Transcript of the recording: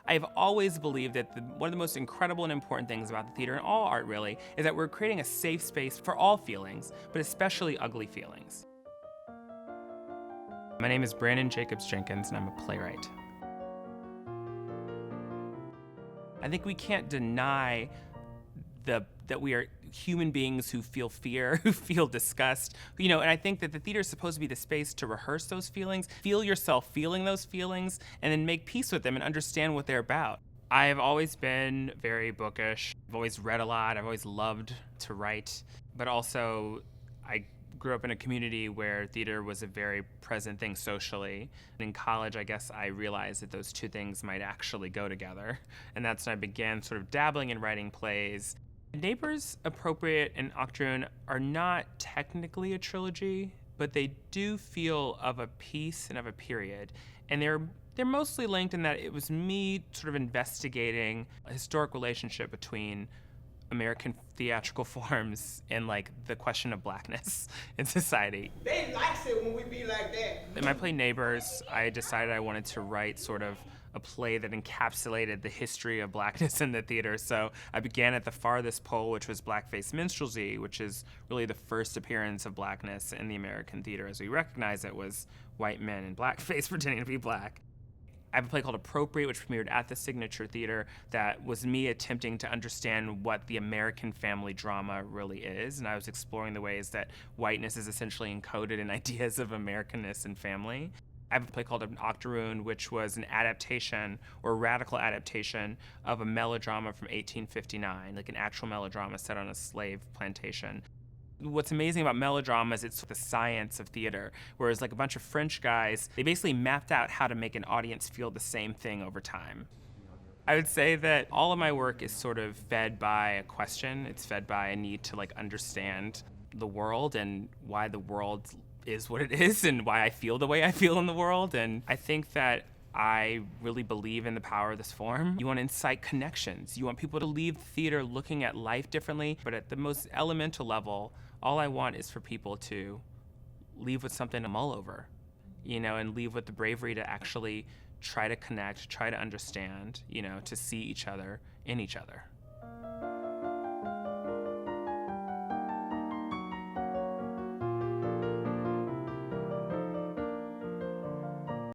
I've always believed that one of the most incredible and important things about the theater and all art really is that we're creating a safe space for all feelings, but especially ugly feelings. My name is Branden Jacobs-Jenkins, and I'm a playwright. I think we can't deny that we are human beings who feel fear, who feel disgust, and I think that the theater is supposed to be the space to rehearse those feelings, feel yourself feeling those feelings, and then make peace with them and understand what they're about. I have always been very bookish. I've always read a lot. I've always loved to write, but also I grew up in a community where theater was a very present thing socially. In college, I guess I realized that those two things might actually go together. And that's when I began sort of dabbling in writing plays. Neighbors, Appropriate, and Octoroon are not technically a trilogy, but they do feel of a piece and of a period. And they're mostly linked in that it was me sort of investigating a historic relationship between American theatrical forms and like the question of blackness in society. They likes it when we be like that. In my play Neighbors, I decided I wanted to write sort of a play that encapsulated the history of blackness in the theater. So I began at the farthest pole, which was Blackface Minstrelsy, which is really the first appearance of blackness in the American theater as we recognize it was white men in blackface pretending to be black. I have a play called Appropriate, which premiered at the Signature Theater, that was me attempting to understand what the American family drama really is, and I was exploring the ways that whiteness is essentially encoded in ideas of Americanness and family. I have a play called Octoroon, which was an adaptation, or radical adaptation, of a melodrama from 1859, like an actual melodrama set on a slave plantation. What's amazing about melodrama is it's the science of theater, whereas like a bunch of French guys, they basically mapped out how to make an audience feel the same thing over time. I would say that all of my work is sort of fed by a question. It's fed by a need to like understand the world and why the world is what it is and why I feel the way I feel in the world. And I think that I really believe in the power of this form. You want to incite connections. You want people to leave the theater looking at life differently, but at the most elemental level, all I want is for people to leave with something to mull over, and leave with the bravery to actually try to connect, try to understand, to see each other in each other.